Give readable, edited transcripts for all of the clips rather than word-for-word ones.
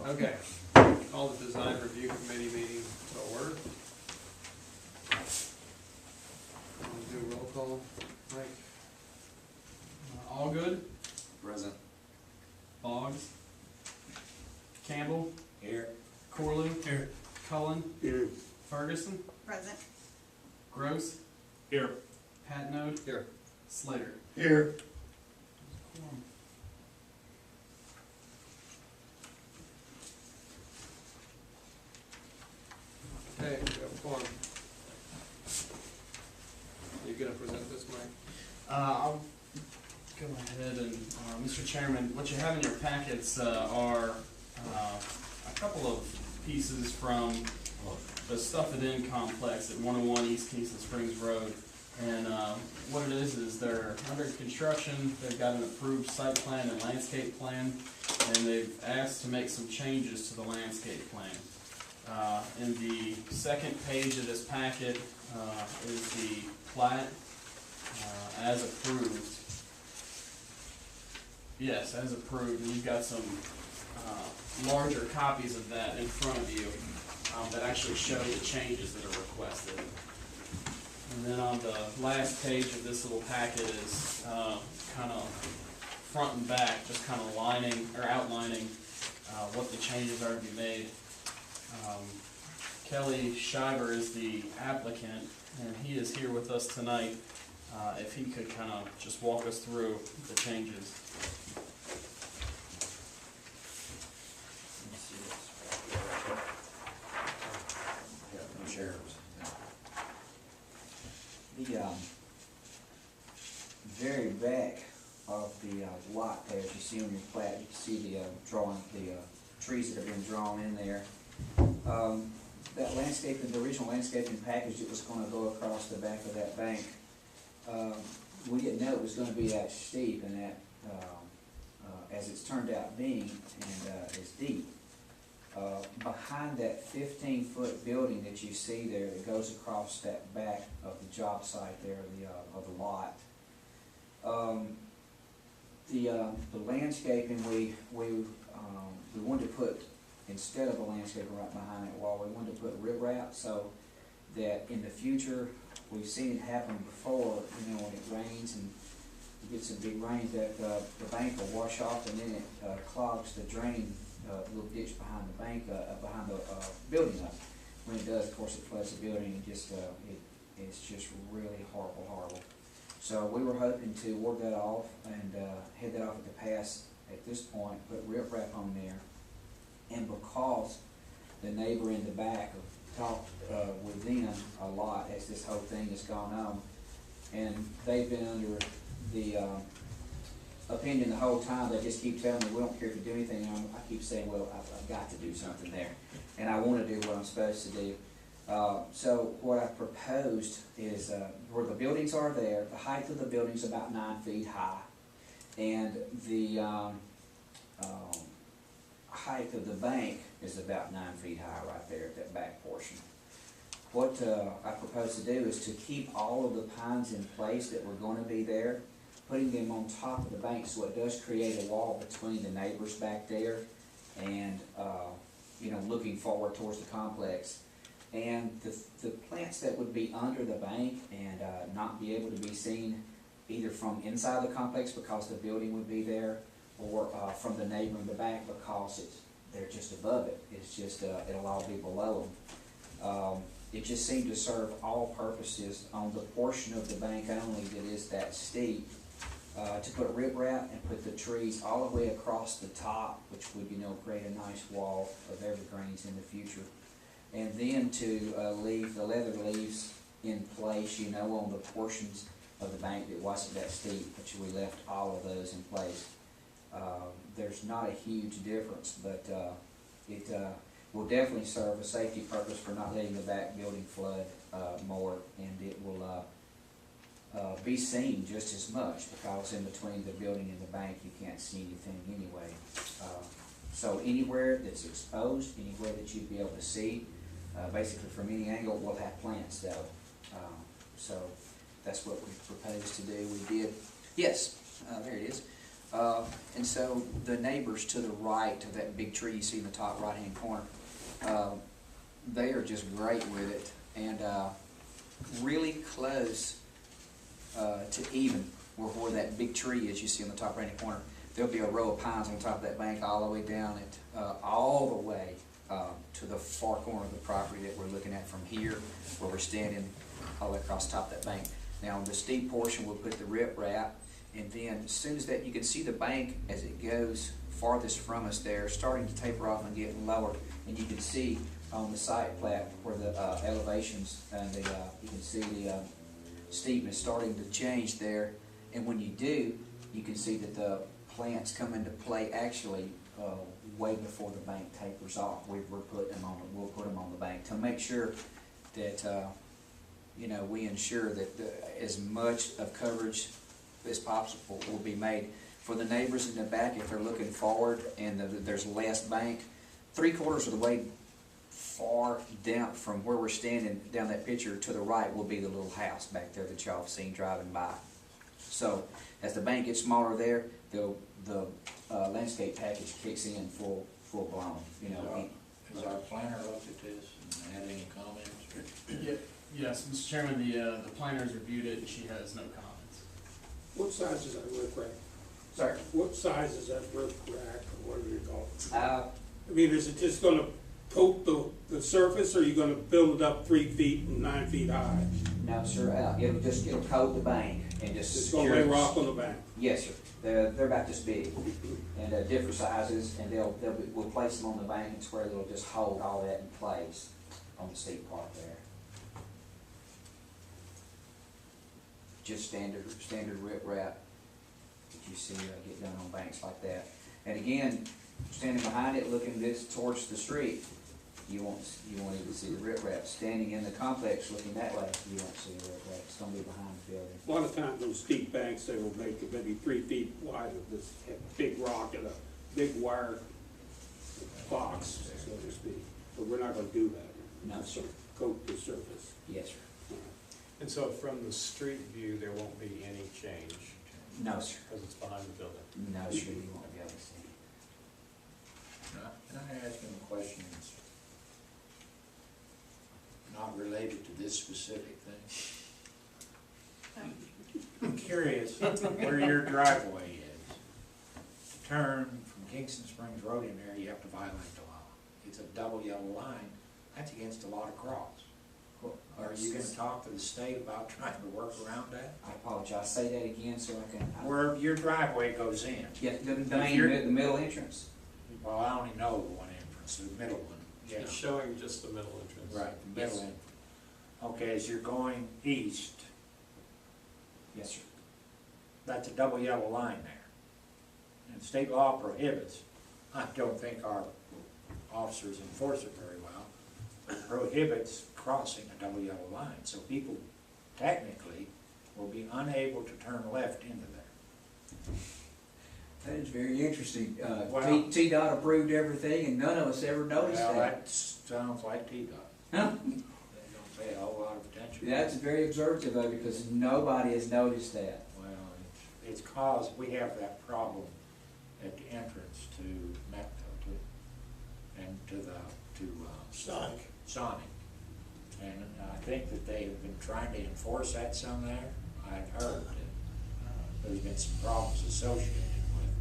Okay, call the design review committee meeting to order. We'll do a roll call. Mike? Allgood, Present. Boggs, Campbell, Here. Corley, Cullen, Here. Ferguson, Present. Gross, Here. Patnode, Here. Slater. Here. Okay, we have a form. You gonna present this, Mike? I'll go ahead and, Mr. Chairman, what you have in your packets are a couple of pieces from the Stuff It In complex at 101 East Kingston Springs Road. And what it is they're under construction, they've got an approved site plan and landscape plan, and they've asked to make some changes to the landscape plan. In the second page of this packet is the plat as approved. Yes, as approved, and you've got some larger copies of that in front of you that actually show the changes that are requested. And then on the last page of this little packet is kind of front and back, just kind of outlining what the changes are to be made. Kelly Shiver is the applicant, and he is here with us tonight. If he could kind of just walk us through the changes. The very back of the lot there, as you see on your plat, you can see the drawing, the trees that have been drawn in there. That landscaping, the original landscaping package that was going to go across the back of that bank, we didn't know it was going to be that steep and that, as it's turned out being, and as deep. Behind that 15-foot building that you see there that goes across that back of the job site there, of the lot, the landscaping we wanted to put, instead of a landscaping right behind that wall, we wanted to put riprap so that in the future, we've seen it happen before, you know, when it rains and you get some big rains, that the bank will wash off and then it clogs the drain, little ditch behind the bank, behind the building up. When it does, of course, it floods the building and just it's just really horrible. So we were hoping to ward that off and head that off at the pass at this point, put riprap on there. And because the neighbor in the back talked with them a lot as this whole thing has gone on, and they've been under the opinion the whole time. They just keep telling me, we don't care if you do anything. And I keep saying, well, I've got to do something there, and I want to do what I'm supposed to do. So what I proposed is where the buildings are there, the height of the building's about 9 feet high, and the height of the bank is about 9 feet high right there at that back portion. What I propose to do is to keep all of the pines in place that were going to be there, putting them on top of the bank so it does create a wall between the neighbors back there and you know, looking forward towards the complex. And the plants that would be under the bank and not be able to be seen either from inside the complex because the building would be there, or from the neighbor in the back because they're just above it. It's just, it'll all be below them. It just seemed to serve all purposes on the portion of the bank only that is that steep, to put riprap and put the trees all the way across the top, which would, you know, create a nice wall of evergreens in the future. And then to leave the leather leaves in place, you know, on the portions of the bank that wasn't that steep, which we left all of those in place. There's not a huge difference, but it will definitely serve a safety purpose for not letting the back building flood more, and it will be seen just as much because in between the building and the bank you can't see anything anyway. So anywhere that's exposed, anywhere that you'd be able to see, basically from any angle, we'll have plants though. So that's what we proposed to do. We did, yes, there it is. And so the neighbors to the right of that big tree you see in the top right-hand corner, they are just great with it, and really close to even where that big tree is you see on the top right-hand corner. There'll be a row of pines on top of that bank all the way down it, all the way to the far corner of the property that we're looking at from here, where we're standing, all the way across the top of that bank. Now, on the steep portion, we'll put the riprap, and then as soon as that, you can see the bank as it goes farthest from us there, starting to taper off and get lower, and you can see on the site plat where the elevations and the you can see the steepness starting to change there. And when you do, you can see that the plants come into play actually way before the bank tapers off. We'll put them on the bank to make sure that you know, we ensure that as much of coverage as possible will be made. For the neighbors in the back, if they're looking forward and there's less bank, 3/4 of the way far down from where we're standing down that picture to the right will be the little house back there that y'all have seen driving by. So as the bank gets smaller there, the landscape package kicks in full blown. You know. Has our planner looked at this and had any comments? Or? Yes, Mr. Chairman, the planner's reviewed it and she has no comments. What size is that roof rack? Sorry. What size is that roof rack, or what do you call it? Uh, I mean, is it just gonna coat the surface, or are you gonna build it up 3 feet and 9 feet high? no, sir. It'll coat the bank and just. It's gonna lay rock on the bank? Yes, sir. They're about this big, and different sizes, and we'll place them on the bank and where they'll just hold all that in place on the steep part there. Just standard riprap that you see get done on banks like that. And again, standing behind it, looking towards the street, you won't even see the riprap. Standing in the complex, looking that way, you won't see the riprap. It's gonna be behind the building. A lot of times those steep banks, they will make it maybe 3 feet wide of this big rock and a big wire box, so to speak. But we're not gonna do that. No, sir. Coat the surface. Yes, sir. And so from the street view, there won't be any change No, sir. because it's behind the building? No, sir. You won't be able to see. Can I ask him a question that's not related to this specific thing? I'm curious where your driveway is. To turn from Kingston Springs Road in there, you have to violate the law. It's a double yellow line. That's against the law to cross. Are you gonna talk to the state about trying to work around that? I apologize. Say that again so I can. Where your driveway goes in. Yeah, the middle entrance. Well, I only know the one entrance, the middle one. Yeah. It's showing just the middle entrance. Right, the middle one. Okay, as you're going east, Yes, sir. that's a double yellow line there. And state law prohibits, I don't think our officers enforce it very well, but prohibits crossing a double yellow line. So people technically will be unable to turn left into there. That is very interesting. Well- T-Dot approved everything and none of us ever noticed Well, that. that sounds like T-Dot. Huh? They don't pay a whole lot of attention. That's very observative though, because nobody has noticed that. Well, it's caused, we have that problem at the entrance to Metco and to Sonic. And I think that they have been trying to enforce that some there. I've heard that there's been some problems associated with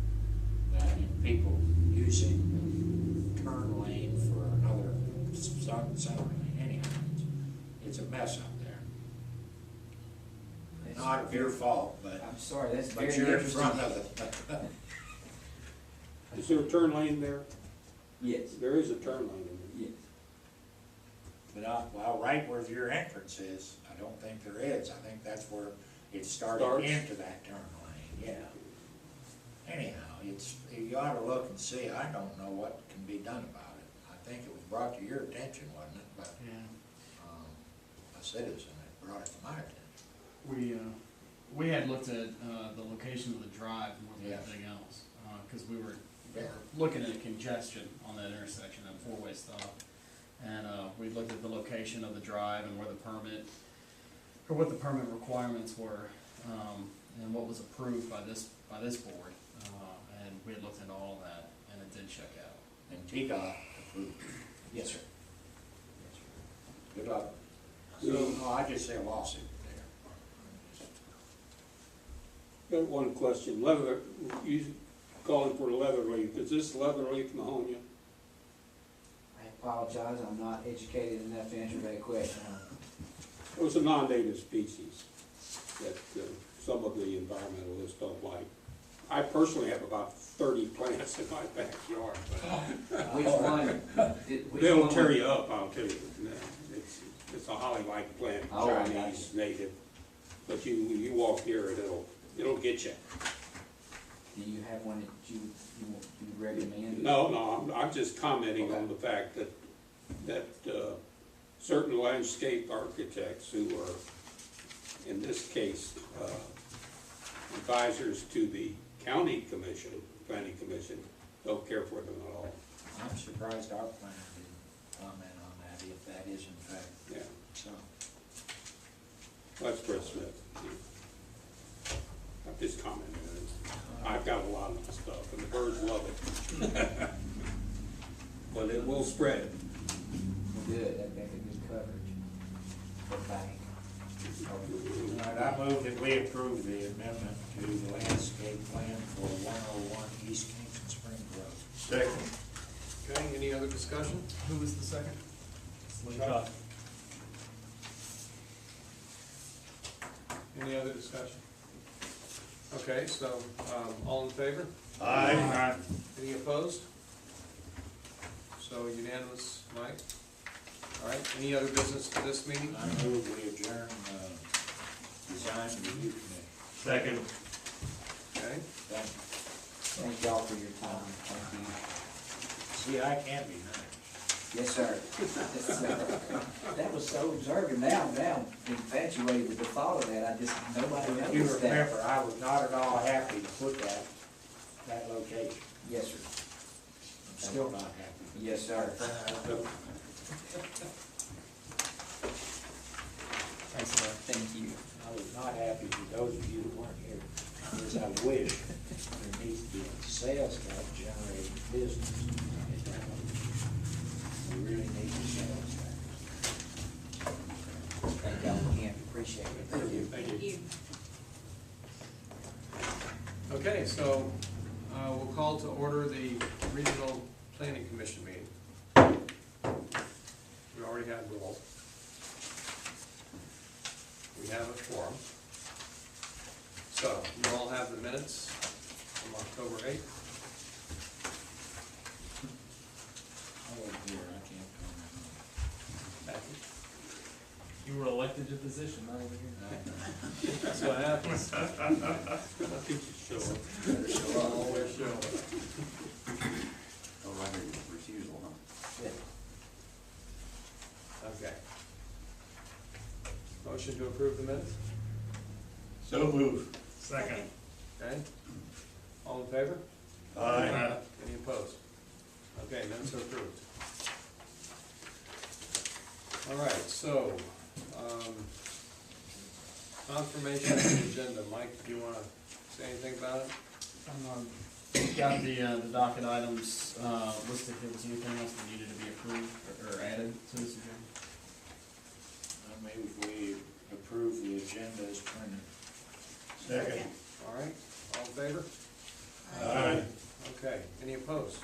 that, and people using the turn lane for another center lane. Anyhow, it's a mess up there. Not your fault, but I'm sorry, that's very you're in interesting. front of it. Is there a turn lane there? Yes, There is a turn lane in yes. But, well, right where your entrance is, I don't think there is. I think that's where it started Starts? into that turn lane, yeah. Anyhow, you ought to look and see. I don't know what can be done about it. I think it was brought to your attention, wasn't it? But, a citizen had brought it to my attention. We had looked at the location of the drive more than Yeah. anything else, because we were looking at congestion on that intersection, that four-way stop. And we looked at the location of the drive and where the permit, or what the permit requirements were, and what was approved by this board. we had looked into all of that, and it did check out. And TDOT approved. Yes, sir. Good luck. So- No, I just say a lawsuit there. Got one question, leather, you calling for leather leaf, is this leather leaf Mahonia? I apologize, I'm not educated enough to answer that question. It was a non-native species that some of the environmentalists don't like. I personally have about 30 plants in my backyard, but Which one? Which they'll one tear would- you up, I'll tell you. No, it's a holly-like plant, Oh, I got Chinese native, but you walk near it, it'll get you. Do you have one that you recommend? No, I'm just commenting on the fact that certain landscape architects who are, in this case, advisors to the county commission, planning commission, don't care for them at all. I'm surprised our planner didn't comment on that, if that is in fact Yeah, so. that's Brett Smith. I'm just commenting on it. I've got a lot of this stuff, and the birds love it. But it will spread. Good, that'd make a good coverage for bank. All right, I move that we approve the amendment to the landscape plan for 101 East Kingston Spring Road. Second. Okay, any other discussion? Who was the second? Chuck. Any other discussion? Okay, so, all in favor? Aye. Any opposed? So unanimous, Mike? All right, any other business to this meeting? I move we adjourn, design review committee. Second. Okay, Thank you. Thank y'all for your time, thank you. See, I can be nice. Yes, sir. That was so observant, now I'm infatuated with the thought of that, nobody You noticed that. remember, I was not at all happy to put that location. Yes, sir. I'm still not happy. Yes, sir. Thanks, Larry. Thank you. I was not happy for those of you who weren't here, because I wish there needs to be a sales tax generating business in town. We really need the sales tax. Thank y'all again, appreciate it. Thank you. Thank you. okay, so, we'll call to order the Regional Planning Commission meeting. We already had roll. We have a quorum. So, you all have the minutes from October 8th. I wasn't here, I can't Becky? You were elected to position, not over here. comment. That's what happens. I think you show up. Better show up, always show up. Oh, I heard refusal, huh? Okay. Motion to approve the minutes? So move. Second. Okay. All in favor? Aye. Any opposed? Okay, minutes are approved. All right, so, confirmation of the agenda. Mike, do you wanna say anything about it? Got the docket items, listed. If there was anything else that needed to be approved or added to this agenda? I move we approve the agenda as printed. Second. All right, all in favor? Aye. Okay, any opposed?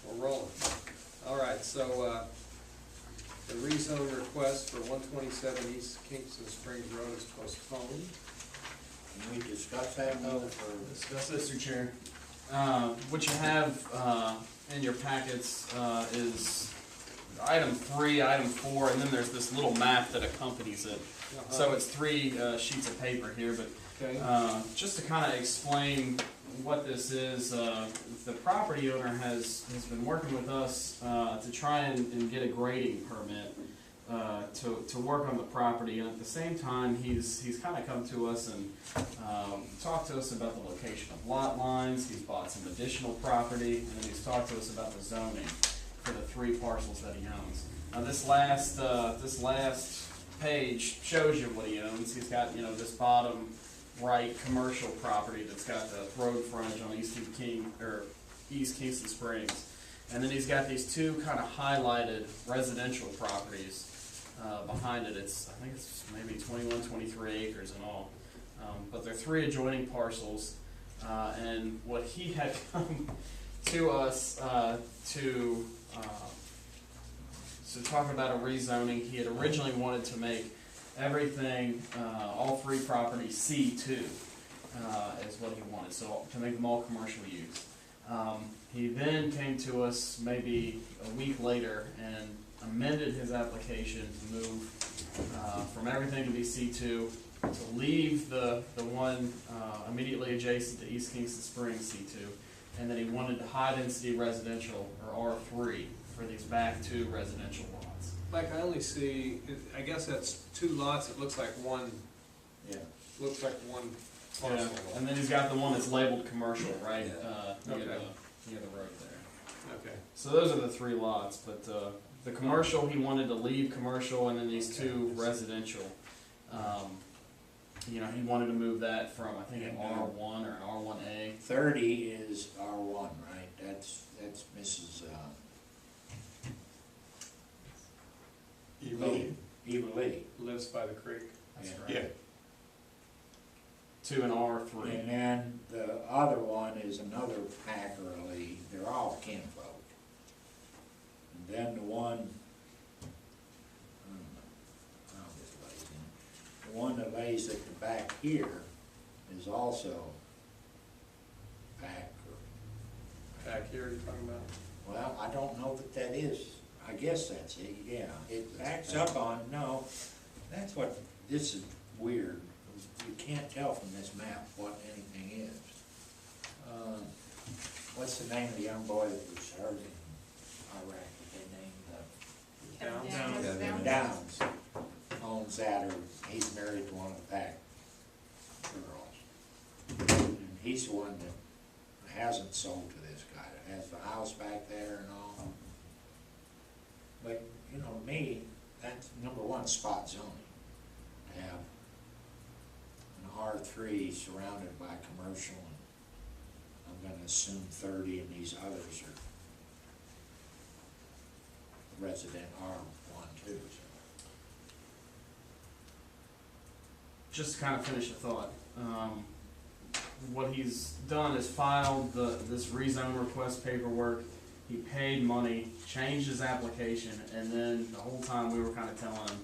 We're rolling. All right, so, the rezone request for 127 East Kingston Springs Road is postponed. Can we discuss that more for? Discuss this, Mr. Chair. What you have in your packets is item 3, item 4, and then there's this little map that accompanies it. So it's 3 sheets of paper here, but Okay. just to kind of explain what this is, the property owner has been working with us to try and get a grading permit to work on the property, and at the same time, he's kind of come to us and talked to us about the location of lot lines. He's bought some additional property, and then he's talked to us about the zoning for the 3 parcels that he owns. Now, this last page shows you what he owns. He's got, this bottom right commercial property that's got the road frontage on East Kingston Springs. And then he's got these two kind of highlighted residential properties behind it. I think it's maybe 21, 23 acres in all. But they're three adjoining parcels. And what he had come to us to talk about a rezoning, he had originally wanted to make everything, all three properties C2 is what he wanted, so to make them all commercial use. He then came to us maybe a week later and amended his application to move from everything to be C2, to leave the one immediately adjacent to East Kingston Springs C2, and then he wanted high density residential, or R3, for these back two residential lots. Mike, I only see, I guess that's two lots, it looks like one Yeah. parcel. And then he's got the one that's labeled commercial, right? Near Okay. near the road there. Okay, So those are the three lots, but the commercial, he wanted to leave commercial, and then these two residential. You know, he wanted to move that from, I think, an R1 or an R1A. 30 is R1, right? That's Mrs. Lee. Eva Lee. lives by the creek. That's Yeah. right. Yeah, To an R3. And then the other one is another Packer Lee. They're all kinfolk. And then the one, I'll just lay it in. The one that lays at the back here is also Packer. Back here, you're talking about? Well, I don't know that is, I guess that's it, yeah. It backs up on, no, that's what, this is weird. You can't tell from this map what anything is. What's the name of the young boy that was hurt in Iraq that they named, Downs owns that, or he's married to one of the Pack girls. And he's the one that hasn't sold to this guy, that has the house back there and all. But, you know, to me, that's number one, spot zoning. To have an R3 surrounded by commercial, and I'm gonna assume 30, and these others are resident R1 too, so. Just to kind of finish the thought, what he's done is filed this rezone request paperwork. He paid money, changed his application, and then the whole time we were kind of telling him,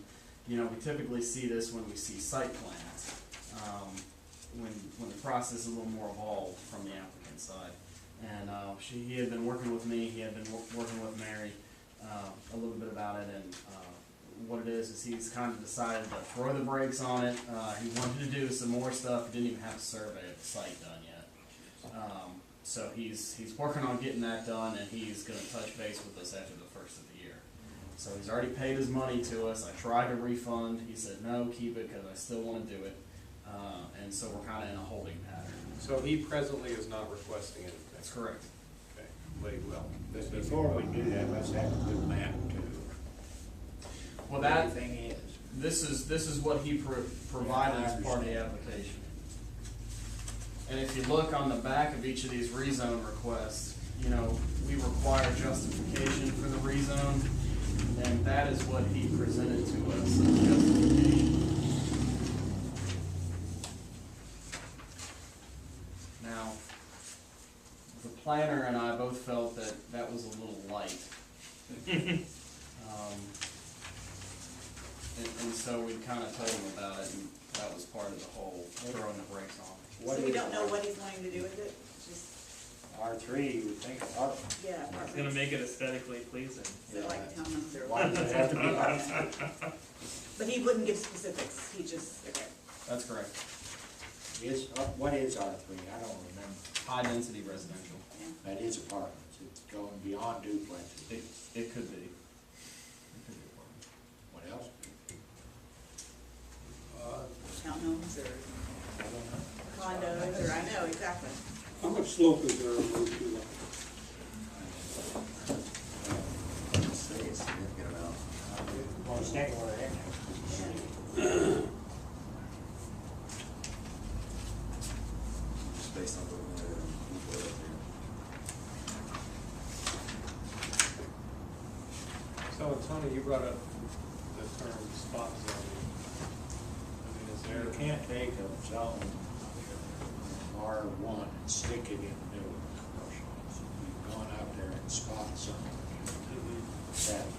you know, we typically see this when we see site plans, when the process is a little more evolved from the applicant side. And he had been working with me, he had been working with Mary a little bit about it, and what it is he's kind of decided to throw the brakes on it. He wanted to do some more stuff, he didn't even have a survey of the site done yet. So he's working on getting that done, and he's gonna touch base with us after the first of the year. So he's already paid his money to us. I tried to refund, he said, no, keep it, because I still wanna do it. And so we're kinda in a holding pattern. So he presently is not requesting anything? That's correct. Okay, well, he will. But before we do that, let's have a good map too. Well, that, Everything is. this is what he provided as part of the application. And if you look on the back of each of these rezone requests, you know, we require justification for the rezone, and that is what he presented to us as justification. Now, the planner and I both felt that that was a little light. And so we kind of told him about it, and that was part of the whole throwing the brakes on it. So we don't know what he's wanting to do with it? Just, R3, you would think apartment. yeah, It's gonna apartments. make it aesthetically pleasing. So like townhomes or Why what? does it have to be like? But he wouldn't give specifics, he just, okay. That's correct. What is R3? I don't remember. High density residential. Yeah. That is apartments. It's going beyond duplexes. It could be. It could be apartment. What else? Townhomes or I don't know. condos, or I know, exactly. How much slope is there on those two lots? say it's significant amount. Well, it's anywhere in there. Yeah. So, Tony, you brought up the term spot zoning. I mean, is You there, can't take a zone, R1, and stick it in the middle of commercial. So you've gone out there and spot zone. That,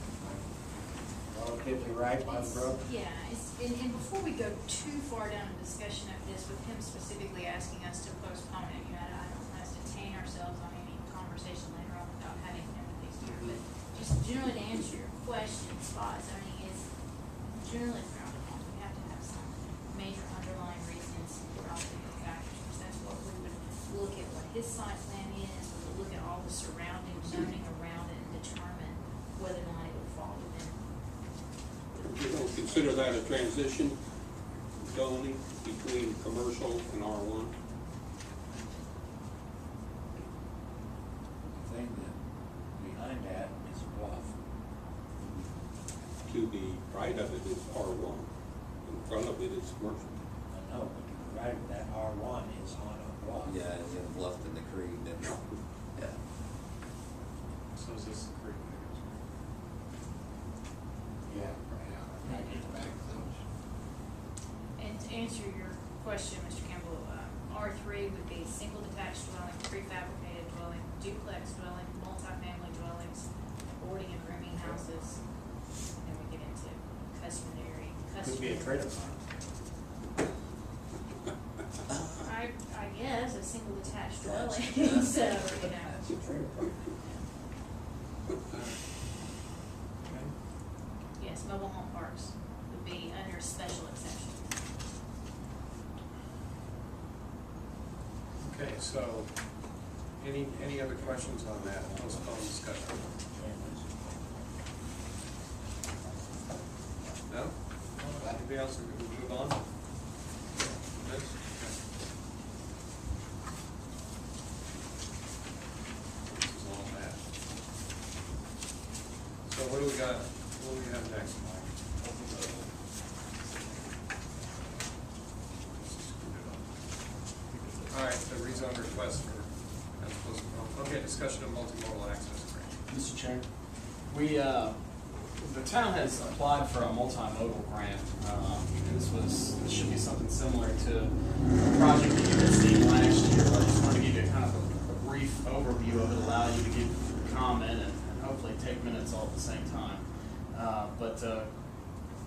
relatively right, my brother? Yeah, and before we go too far down the discussion of this, with him specifically asking us to postpone it, I don't want us to detain ourselves on any conversation later on without having him at least here, but just generally to answer your question, spot zoning is generally frowned upon. We have to have some major underlying reasons for all the factors, because that's what we would look at what his site plan is, we would look at all the surrounding zoning around it and determine whether or not it would fall within. You don't consider that a transition zoning between commercial and R1? The thing that, behind that is a bluff. To the right of it is R1, in front of it is commercial. I know, but to the right of that R1 is on a bluff. Yeah, it's in bluffed in the creek, then, yeah. so is this the creek? Yeah, right in the back of those. And to answer your question, Mr. Campbell, R3 would be single detached dwelling, prefabricated dwelling, duplex dwelling, multifamily dwellings, boarding and rooming houses, and we get into customary. Could be a trailer park. I guess, a single detached dwelling, Yeah. so, That's a trailer park. yes, mobile home parks would be under special exception. Okay, so, any other questions on that postponed discussion? No? Anybody else, we can move on? Yes? Okay. This is all that. So what do we got, what do we have next, Mike? All right, the rezone request for, that's supposed to, okay, discussion of multimodal access grant. Mr. Chair, the town has applied for a multimodal grant. And this should be something similar to a project that you had seen last year. I just wanted to give you kind of a brief overview of it, allow you to give comment and hopefully take minutes all at the same time. But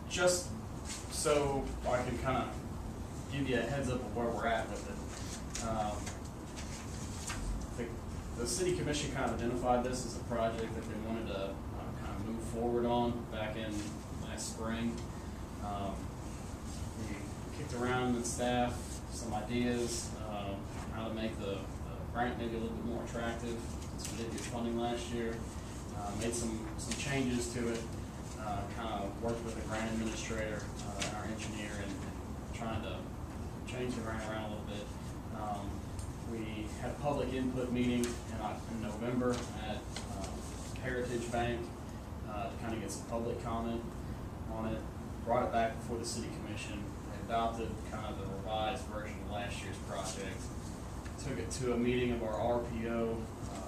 just so I can kind of give you a heads up of where we're at with it. The city commission kind of identified this as a project that they wanted to kind of move forward on back in last spring. We kicked around with staff some ideas, how to make the grant maybe a little bit more attractive, since we did get funding last year. Made some changes to it, kind of worked with the grant administrator and our engineer and trying to change the grant around a little bit. We had a public input meeting in November at Heritage Bank to kind of get some public comment on it. Brought it back before the city commission. They adopted kind of the revised version of last year's project. Took it to a meeting of our RPO,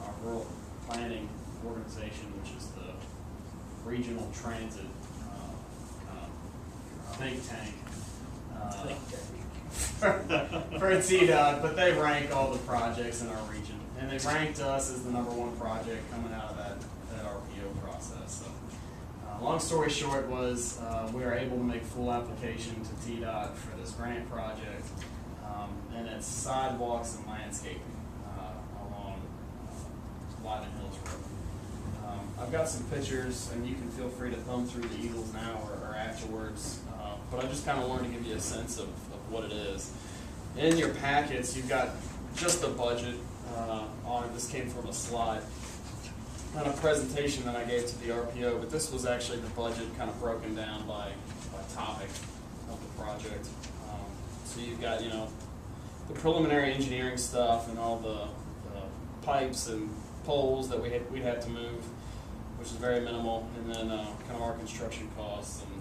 our Rural Planning Organization, which is the regional transit think tank. For TDOT, but they rank all the projects in our region, and they ranked us as the #1 project coming out of that RPO process. So, long story short was we were able to make full application to TDOT for this grant project, and it's sidewalks and landscaping along Lyman Hills Road. I've got some pictures, and you can feel free to thumb through the Eagles now or afterwards, but I just kind of wanted to give you a sense of what it is. In your packets, you've got just the budget on it. This came from a slide on a presentation that I gave to the RPO, but this was actually the budget kind of broken down by topic of the project. So you've got, the preliminary engineering stuff and all the pipes and poles that we'd have to move, which is very minimal, and then kind of our construction costs and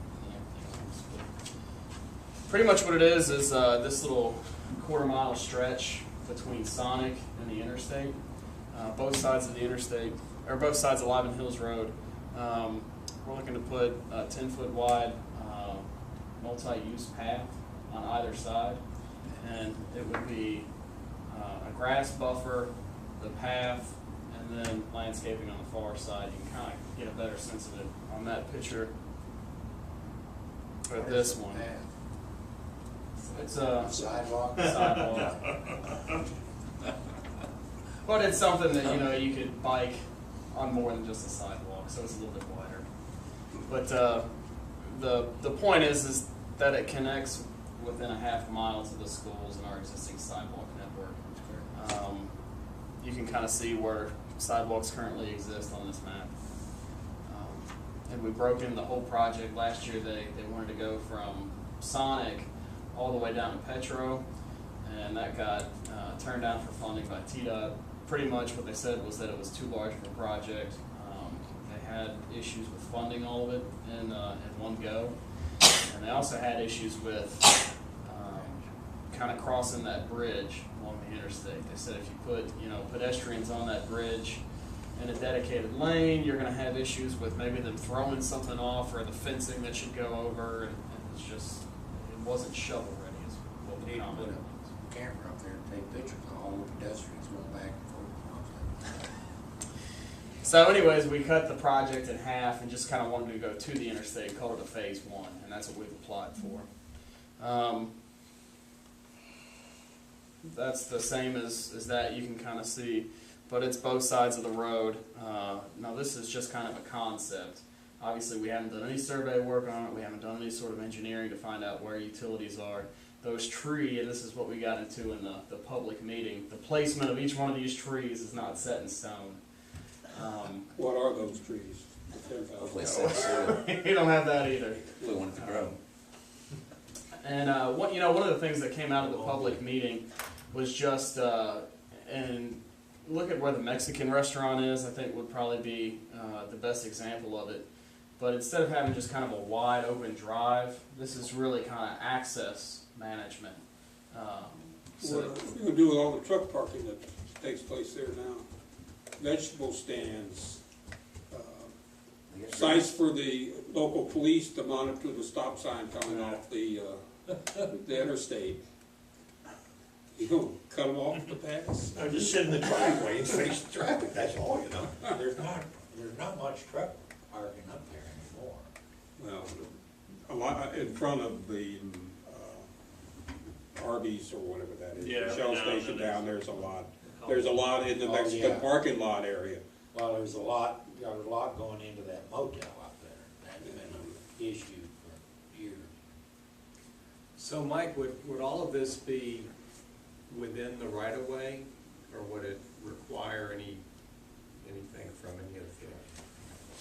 pretty much what it is this little quarter-mile stretch between Sonic and the interstate. Both sides of the interstate, or both sides of Lyman Hills Road, we're looking to put a 10-foot wide multi-use path on either side, and it would be a grass buffer, the path, and then landscaping on the far side. You can kind of get a better sense of it on that picture. Or this one. It's a Sidewalk? sidewalk. But it's something that, you know, you could bike on more than just a sidewalk, so it's a little bit wider. But the point is that it connects within a half mile to the schools in our existing sidewalk network. You can kind of see where sidewalks currently exist on this map. And we broke in the whole project. Last year they wanted to go from Sonic all the way down to Petro, and that got turned down for funding by TDOT. Pretty much what they said was that it was too large of a project. They had issues with funding all of it in one go, and they also had issues with kind of crossing that bridge along the interstate. They said if you put pedestrians on that bridge in a dedicated lane, you're going to have issues with maybe them throwing something off or the fencing that should go over, and it's just, it wasn't shovel ready is what the Need to comment put was. a camera up there and take pictures of all the pedestrians going back and forth. So anyways, we cut the project in half and just kind of wanted to go to the interstate, call it a phase 1, and that's what we've applied for. That's the same as that, you can kind of see, but it's both sides of the road. Now this is just kind of a concept. Obviously we haven't done any survey work on it, we haven't done any sort of engineering to find out where utilities are. Those trees, and this is what we got into in the public meeting, the placement of each one of these trees is not set in stone. What are those trees? Hopefully it's set soil. You don't have that either. We want it to grow. And one of the things that came out of the public meeting was just, and look at where the Mexican restaurant is, I think would probably be the best example of it. But instead of having just kind of a wide open drive, this is really kind of access management. What are you gonna do with all the truck parking that takes place there now? Vegetable stands, sites for the local police to monitor the stop sign coming off the interstate. You gonna cut them off the paths? No, just sit in the driveway and face the traffic, that's all, you know. There's not much truck parking up there anymore. Well, a lot, in front of the Arby's or whatever that is, Yeah, the Shell down station there. down, there's a lot. There's a lot in the Oh, Mexican yeah. parking lot area. Well, there's a lot going into that motel up there. That's been an issue for years. So Mike, would all of this be within the right of way, or would it require anything from any of the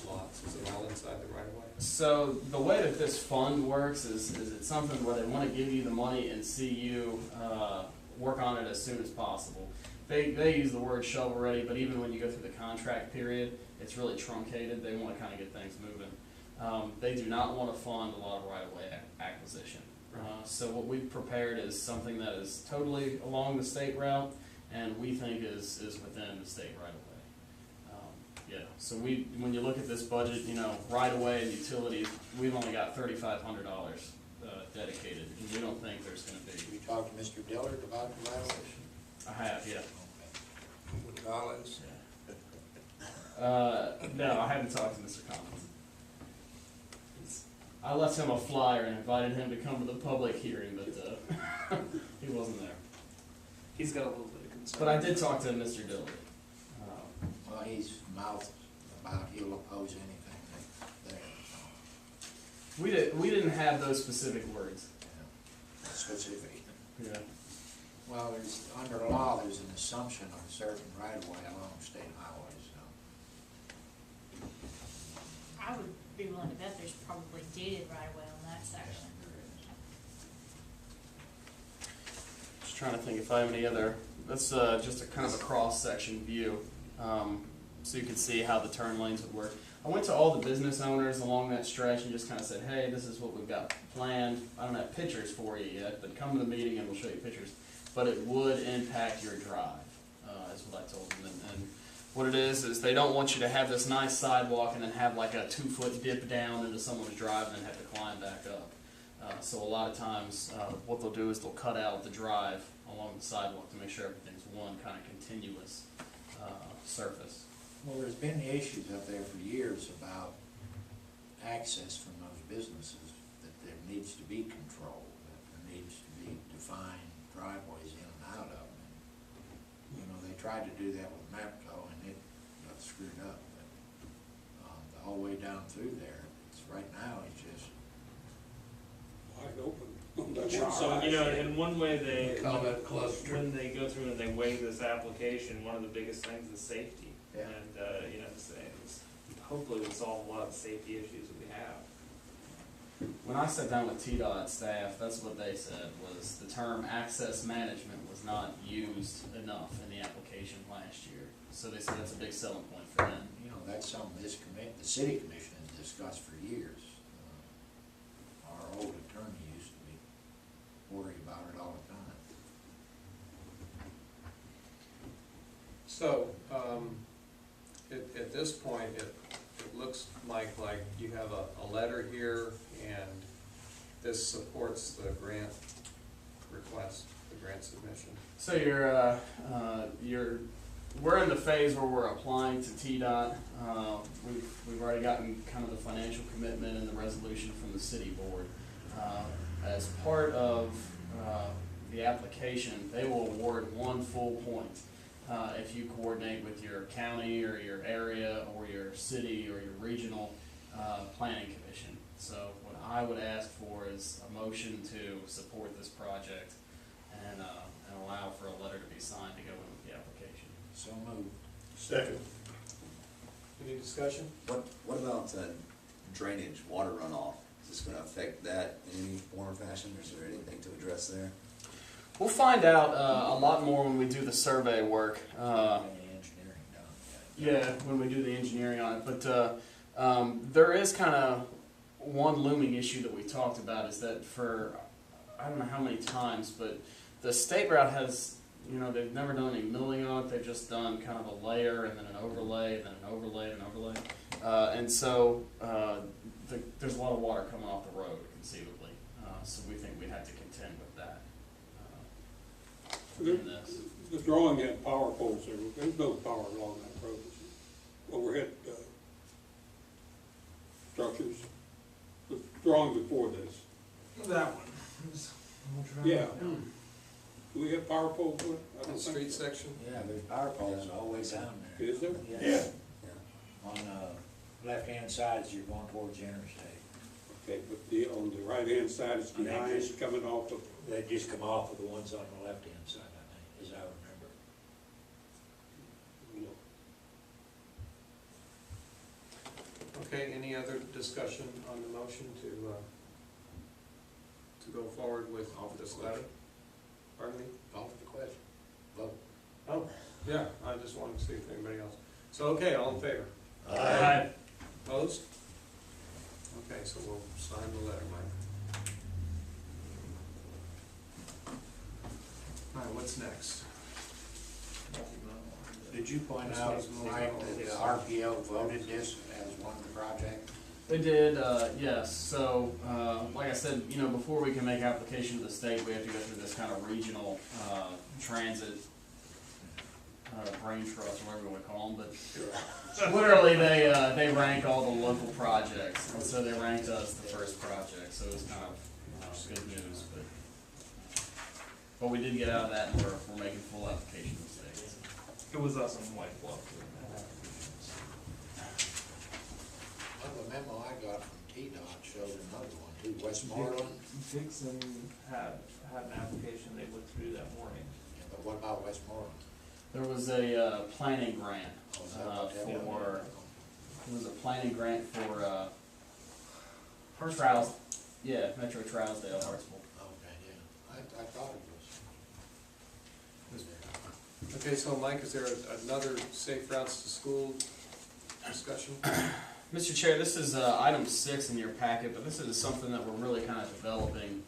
lots? Is it all inside the right of way? So the way that this fund works is it's something where they want to give you the money and see you work on it as soon as possible. They use the word shovel ready, but even when you go through the contract period, it's really truncated. They want to kind of get things moving. They do not want to fund a lot of right-of-way acquisition. So what we've prepared is something that is totally along the state route, and we think is within the state right-of-way. Yeah. So when you look at this budget, right-of-way and utilities, we've only got $3,500 dedicated, and we don't think there's going to be. You talked to Mr. Dillard about the violation? I have, yeah. With Collins? No, I haven't talked to Mr. Collins. I left him a flyer and invited him to come to the public hearing, but he wasn't there. He's got a little bit of concern. But I did talk to Mr. Dillard. Well, he's mouthed about he'll oppose anything there. We didn't have those specific words. Yeah. Specific. Yeah. Well, under law, there's an assumption on certain right-of-way along state highways, so. I would be willing to bet there's probably deeded right away on that section. Just trying to think if I have any other. That's just a kind of a cross-section view, so you can see how the turn lanes would work. I went to all the business owners along that stretch and just kind of said, hey, this is what we've got planned. I don't have pictures for you yet, but come to the meeting and we'll show you pictures. But it would impact your drive, is what I told them. And what it is they don't want you to have this nice sidewalk and then have like a 2-foot dip down into someone's drive and then have to climb back up. So a lot of times, what they'll do is they'll cut out the drive along the sidewalk to make sure everything's one kind of continuous surface. Well, there's been issues up there for years about access from those businesses, that there needs to be control, that there needs to be defined driveways in and out of them. You know, they tried to do that with MAPCO and it got screwed up, but, the whole way down through there, it's, right now, it's just, Wide open on that Sure. one So, side. you know, in one way they, Call that cluster. when they go through and they weigh this application, one of the biggest things is safety. Yeah. And, you know, hopefully we solve a lot of safety issues that we have. When I sat down with TDOT staff, that's what they said, was the term access management was not used enough in the application last year. So they said that's a big selling point for them. you know, that's something the city commission has discussed for years. Our old attorney used to be worried about it all the time. So, at this point, it looks, Mike, like you have a letter here, and this supports the grant request, the grant submission. So we're in the phase where we're applying to TDOT. We've already gotten kind of the financial commitment and the resolution from the city board. As part of the application, they will award 1 full point if you coordinate with your county or your area or your city or your regional planning commission. So what I would ask for is a motion to support this project and allow for a letter to be signed to go in with the application. So moved. Second. Any discussion? What about drainage, water runoff? Is this gonna affect that in any form or fashion, or is there anything to address there? We'll find out a lot more when we do the survey work. Any engineering done yet? Yeah, when we do the engineering on it. But there is kind of one looming issue that we talked about, is that for, I don't know how many times, but the state route has, you know, they've never done any milling on it. They've just done kind of a layer and then an overlay, and then an overlay and an overlay. And so there's a lot of water coming off the road, conceivably. So we think we'd have to contend with that. In this. The drawing had power poles there, there's no power along that road. Overhead, structures, the drawing before this. That one. Yeah. Do we have power poles with it? I don't The think street so. section? Yeah, there's power poles all the way down there. Is there? Yeah. On left-hand side as you're going towards the interstate. Okay, but on the right-hand side is I think behind, it's- coming off of, They just come off of the ones on the left-hand side, I think, as I remember. you know, Okay, any other discussion on the motion to go forward with this letter? Pardon me? Call for the question. Vote. Oh, yeah, I just wanted to see if anybody else. So, okay, all in favor? Aye. Opposed? Okay, so we'll sign the letter, Mike. All right, what's next? Did you point out, Mike, that the RPO voted this as one of the projects? They did, yes. So, like I said, you know, before we can make application to the state, we have to go through this kind of regional transit brain trust, whatever we want to call them. But literally, they rank all the local projects, and so they ranked us the first project. So it was kind of good news. But we did get out of that, and we're making full application to the state. It was us on White Bluff. Well, the memo I got from TDOT showed another one too, Westmoreland. Kingston had an application they looked through that morning. Yeah, but what about Westmoreland? There was a planning grant Oh, is that what that one for. is? It was a planning grant for Trials. Yeah, Metro Trousdale, Hartsville. Okay, yeah, I thought it was. Okay, so Mike, is there another safe routes to school discussion? Mr. Chair, this is item 6 in your packet, but this is something that we're really kind of developing.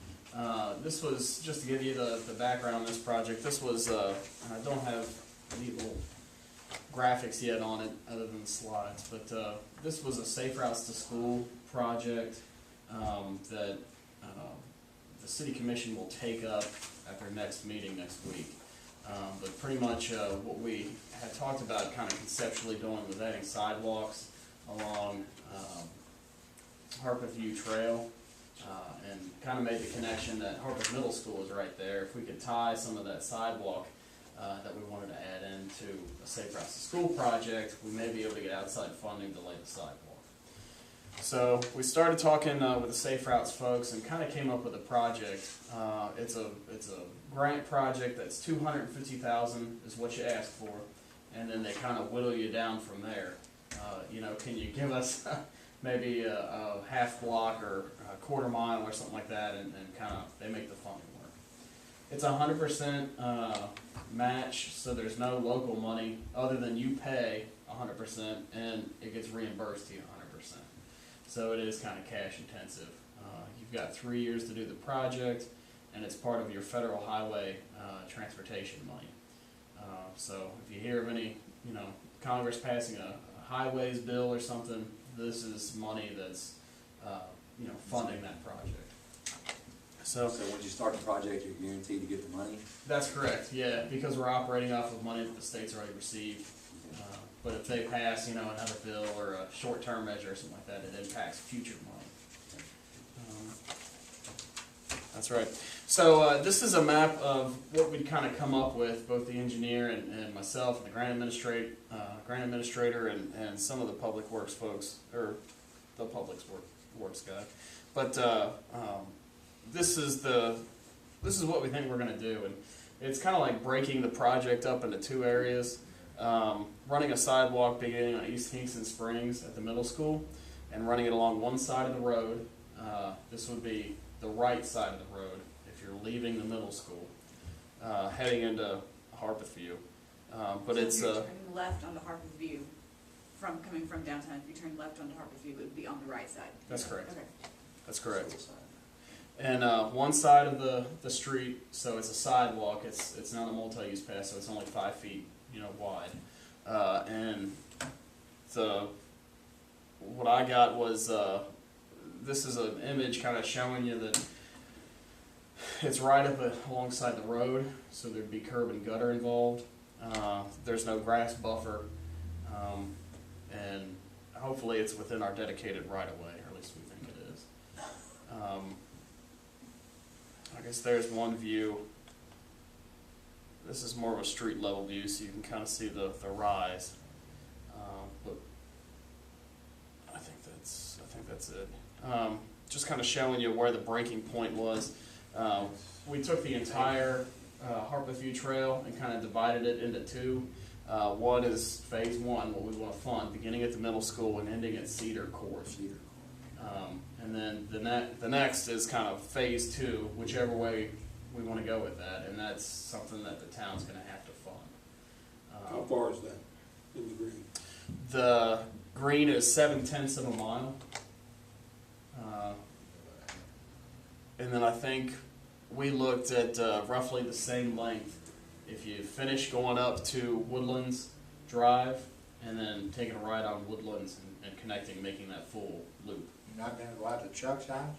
This was, just to give you the background on this project, this was, I don't have a neat little graphics yet on it other than the slides, but this was a Safe Routes to School project that the City Commission will take up at their next meeting next week. But pretty much what we had talked about kind of conceptually doing was adding sidewalks along Harpeth View Trail, and kind of made the connection that Harpeth Middle School is right there. If we could tie some of that sidewalk that we wanted to add into a Safe Routes to School project, we may be able to get outside funding to lay the sidewalk. So we started talking with the Safe Routes folks and kind of came up with a project. It's a grant project that's $250,000 is what you ask for, and then they kind of whittle you down from there. Can you give us maybe a half block or a quarter mile or something like that, and kind of they make the funding work. It's 100% match, so there's no local money other than you pay 100% and it gets reimbursed to you 100%. So it is kind of cash intensive. You've got 3 years to do the project, and it's part of your federal highway transportation money. So if you hear of any, Congress passing a highways bill or something, this is money that's, funding that project. So when you start the project, you're guaranteed to get the money? that's correct, yeah, because we're operating off of money that the state's already received. But if they pass, another bill or a short-term measure or something like that, it impacts future money. That's right. So this is a map of what we'd kind of come up with, both the engineer and myself and the grant administrator and some of the public works folks, or the public works guy. But this is what we think we're going to do, and it's kind of like breaking the project up into two areas. Running a sidewalk beginning on East Kingston Springs at the middle school and running it along one side of the road. This would be the right side of the road if you're leaving the middle school, heading into Harpeth View. But So it's if you're turning left onto Harpeth View, coming from downtown, if you turn left onto Harpeth View, it would be on the right side. That's correct. Okay. That's correct. And one side of the street, so it's a sidewalk. It's not a multi-use path, so it's only 5 feet, wide. And what I got was this is an image kind of showing you that it's right up alongside the road, so there'd be curb and gutter involved. There's no grass buffer, and hopefully it's within our dedicated right-of-way, or at least we think it is. I guess there's one view. This is more of a street level view, so you can kind of see the rise. But I think that's it. Just kind of showing you where the breaking point was. We took the entire Harpeth View Trail and kind of divided it into two. One is phase one, what we want to fund, beginning at the middle school and ending at Cedar Court. And then the next is kind of phase two, whichever way we want to go with that, and that's something that the town's going to have to fund. How far is that in the green? The green is 7/10 of a mile. And then I think we looked at roughly the same length. If you finish going up to Woodlands Drive and then taking a ride on Woodlands and connecting, making that full loop. You're not gonna go out to Chuck's house?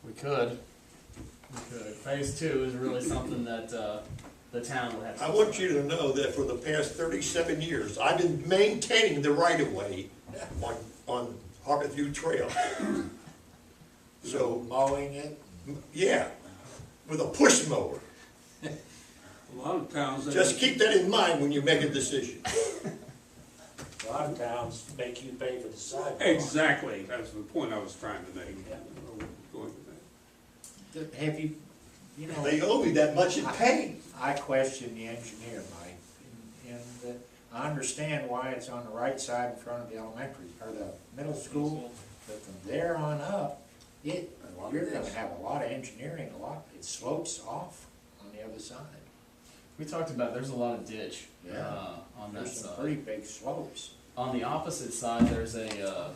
We could. Phase two is really something that the town would have to. I want you to know that for the past 37 years, I've been maintaining the right-of-way on Harpeth View Trail. So, Mowing it? yeah, with a push mower. A lot of towns. Just keep that in mind when you make a decision. A lot of towns make you pay for the sidewalk. Exactly, that's the point I was trying to make. Yeah. Going with that. Have you, They owe me that much in pay. I question the engineer, Mike, and that I understand why it's on the right side in front of the elementary, or the middle school, but from there on up, you're gonna have a lot of engineering, it slopes off on the other side. We talked about there's a lot of ditch on that There's some side. pretty big slopes. On the opposite side, there's a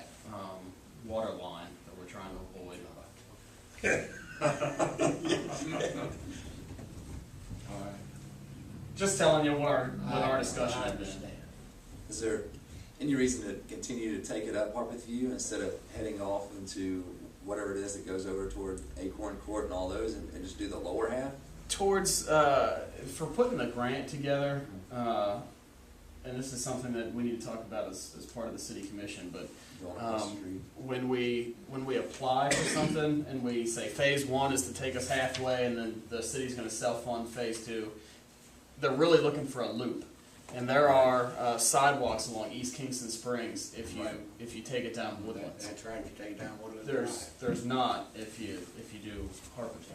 water line that we're trying to avoid. Just telling you what our discussion I had been. understand. Is there any reason to continue to take it up Harpeth View instead of heading off into whatever it is that goes over toward Acorn Court and all those, and just do the lower half? Towards, for putting the grant together, and this is something that we need to talk about as part of the city commission, but Going across the street? when we apply for something and we say phase one is to take us halfway and then the city's gonna self-fund phase two, they're really looking for a loop. And there are sidewalks along East Kingston Springs if you take it down Woodlands. That's right, you take down Woodland There's not if you do Harpeth View.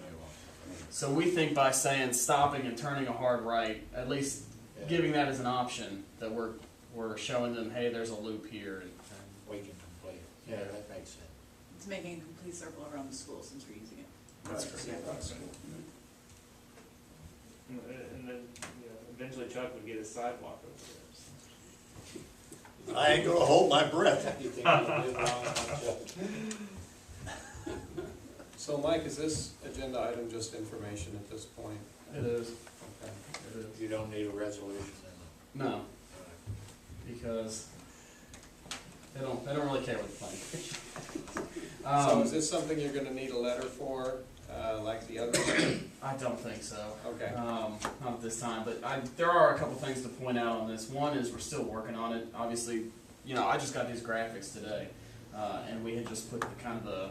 So we think by saying stopping and turning a hard right, at least giving that as an option, that we're showing them, hey, there's a loop here. And We can complete it. Yeah, that makes sense. It's making a complete circle around the school since we're using it. That's And then, eventually Chuck would get his sidewalk over there. I ain't gonna hold my breath. You think you did wrong, Chuck? So Mike, is this agenda item just information at this point? It is. Okay. It is. You don't need a resolution in No, because they don't really care what the plan is. So is this something you're gonna need a letter for, like the other? I don't think so. Okay. Not at this time, but there are a couple things to point out on this. One is we're still working on it. Obviously, I just got these graphics today, and we had just put the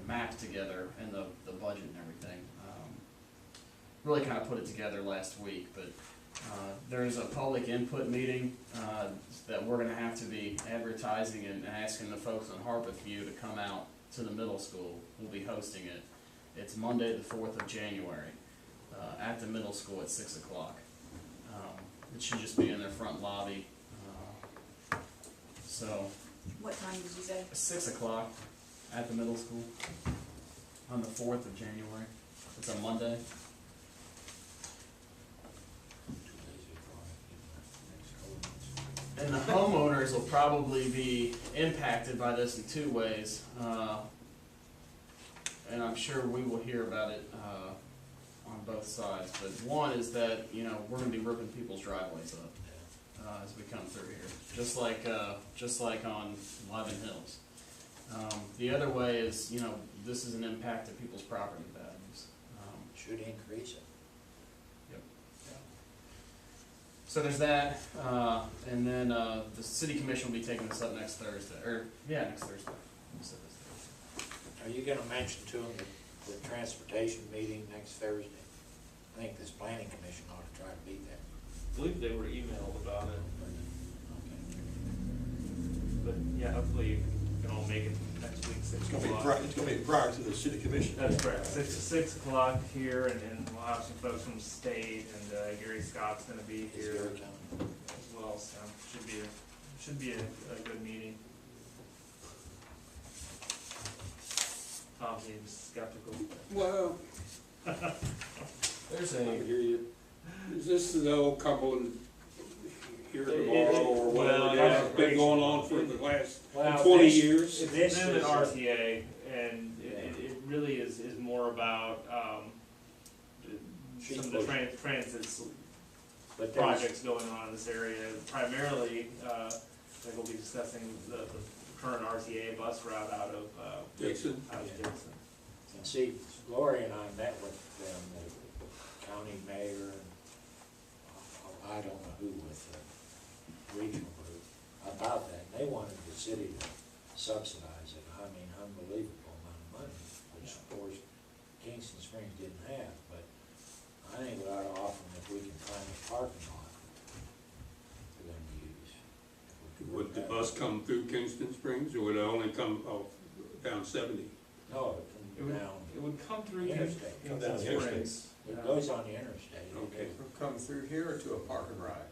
map together and the budget and everything. Really kind of put it together last week, but there's a public input meeting that we're going to have to be advertising and asking the folks on Harpeth View to come out to the middle school. We'll be hosting it. It's Monday the 4th of January at the middle school at 6 o'clock. It should just be in their front lobby. So What time did you say? 6 o'clock at the middle school on the 4th of January. It's a Monday. And the homeowners will probably be impacted by this in two ways. And I'm sure we will hear about it on both sides. But one is that, we're gonna be ripping people's driveways up as we come through here. Just like on Levin Hills. The other way is, this is an impact to people's property values. Should increase it. So there's that, and then the city commission will be taking this up next Thursday, next Thursday. Are you gonna mention to them the transportation meeting next Thursday? I think this planning commission ought to try to beat that. I believe they were emailed about it, but yeah, hopefully you can all make it next week, 6 It's gonna be o'clock. prior to the city commission. That's correct, 6 o'clock here, and we'll have some folks from the state, and Gary Scott's gonna be Is here Gary coming? as well, so should be a good meeting. Tom seems skeptical. Well, There's I a, hear you. Is this the old Cumberland here It- tomorrow or whatever? well, it yeah. is? It's been going on for the last Well, 20 this- years. It's This been an is, RTA, and it really is more about, some of the transit but there's, projects going on in this area. Primarily, I think we'll be discussing the current RTA bus route out of Dixon. Dixon. and see, Lori and I met with them, the county mayor, and I don't know who, with the regional group, about that. They wanted the city to subsidize it. I mean, unbelievable amount of money, which of course Kingston Springs didn't have, but I think we ought to offer them if we can find a parking lot for them to use. If we could Would work the that bus out. come through Kingston Springs, or would it only come down 70? No, it It can would, down, it would come through Interstate. Kingston Come down the Springs. it goes on the interstate. Okay. Come through here or to a park and ride?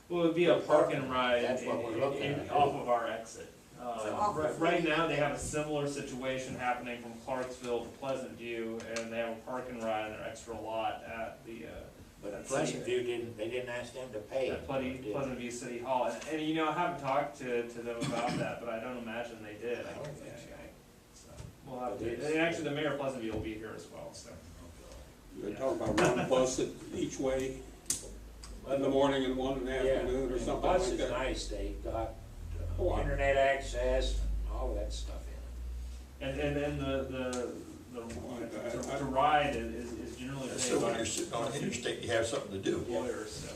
Well, it'd be a park and ride That's what we're looking at. off of our exit. off of- Right now, they have a similar situation happening from Clarksville to Pleasant View, and they have a park and ride in their extra lot at the, But Pleasant View they didn't ask them to pay it. at Pleasant View City Hall. And I haven't talked to them about that, but I don't imagine they did. I don't think so. So, we'll have to, and actually, the mayor of Pleasant View will be here as well, so. They're talking about one bus each way? in the morning and one in the afternoon or and something the bus like is that. nice, they've got Oh, I- internet access and all of that stuff in And then the to ride is generally So paid when by you're sitting on the interstate, you have something to do. employers.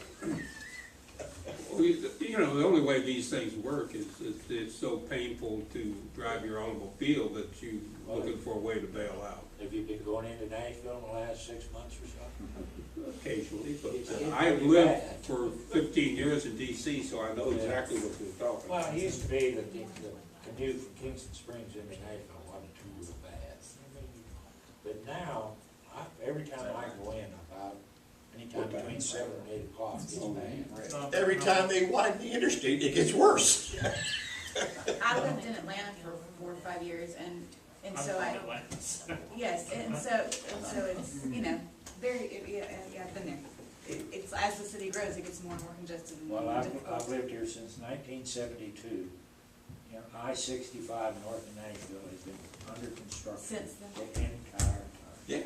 Well, you know, the only way these things work is it's so painful to drive your automobile that you looking for a way to bail out. it. Have you been going into Nashville in the last 6 months or so? Occasionally, but It's getting I've pretty lived bad. for 15 years in DC, so I know exactly what you're talking Well, about. it used to be that the commute from Kingston Springs into Nashville wasn't too real bad. But now, every time I go in, about anytime between 7 and 8 o'clock, it's bad. Every time they widen the interstate, it gets worse. I lived in Atlanta for 4 or 5 years, and so yes, and so it's, you know, yeah, I've been there. It's, as the city grows, it gets more and more congested and Well, I've difficult. lived here since 1972. You know, I-65 north of Nashville has been under construction Since then. the entire time. Yeah,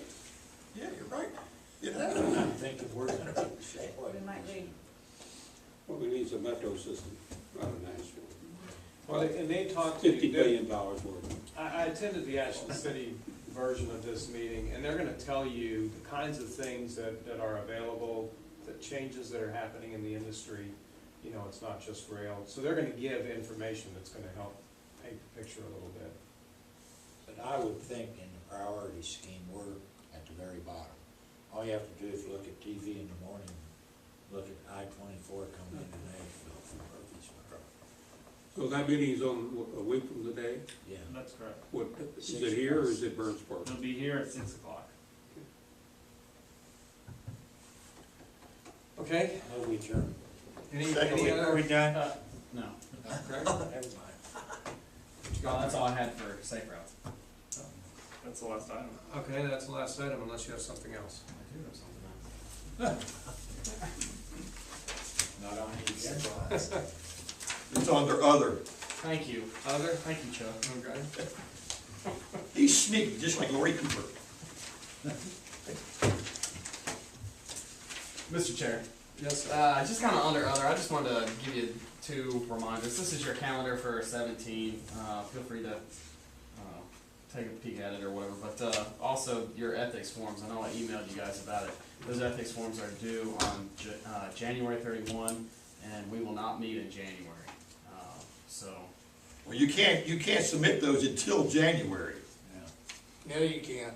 yeah, you're right. You And know, I'm thinking we're gonna be the same way. We might be. Well, we need a metro system out of Nashville. Well, and they talked to $50 you, billion worth. I attended the Ashland City version of this meeting, and they're gonna tell you the kinds of things that are available, the changes that are happening in the industry. You know, it's not just rail, so they're gonna give information that's gonna help paint the picture a little bit. But I would think in the priority scheme, we're at the very bottom. All you have to do is look at TV in the morning, look at I-24 coming into Nashville from Murfreesboro. So that meeting's on a week from today? Yeah. That's correct. What, is it here or is it Burnsburg? It'll be here at 6 o'clock. Okay, No, we adjourn. any Are other? we done? No, Greg? Never mind. no, that's all I had for safe routes. That's the last item. Okay, that's the last item, unless you have something else. I do have something else. Not on the agenda. it's under other. Thank you. Other? Thank you, Chuck. Okay. He's sneaky, just like Lori Cooper. Mr. Chair, Yes, sir. just kind of under other, I just wanted to give you 2 reminders. This is your calendar for 17. Feel free to take a peek at it or whatever. But also your ethics forms. I know I emailed you guys about it. Those ethics forms are due on January 31, and we will not meet in January. So. Well, you can't submit those until January. Yeah, you can.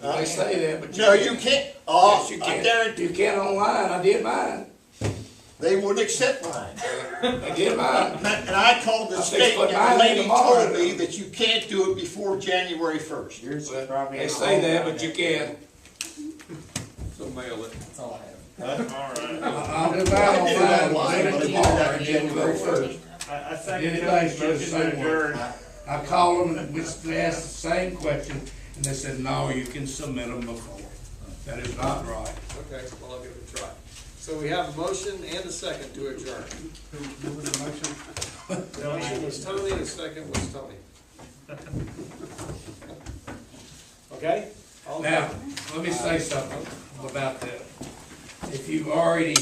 Huh? They say that, but. No, you can't. Oh, Yes, you I can. guarantee, You can online, I did mine. they wouldn't accept mine. I did mine. And I called the I fixed state, put and mine the in lady tomorrow. told me that you can't do it before January 1st. Yours is Well, probably. They in say the that, hole. but you can. So mail it. That's all I have. All right. I'll do I mine did it online, online, but but I did tomorrow, that in January January 1st. I Did second it last year, motion to same one. adjourn. I called them, and they asked the same question, and they said, no, you can submit them before. That is not right. Okay, well, I'll give it a try. So we have a motion and a second to adjourn. Who was the motion? The motion was Tony, and the second was Tony. Okay? All in Now, favor? let me say something about that. If you've already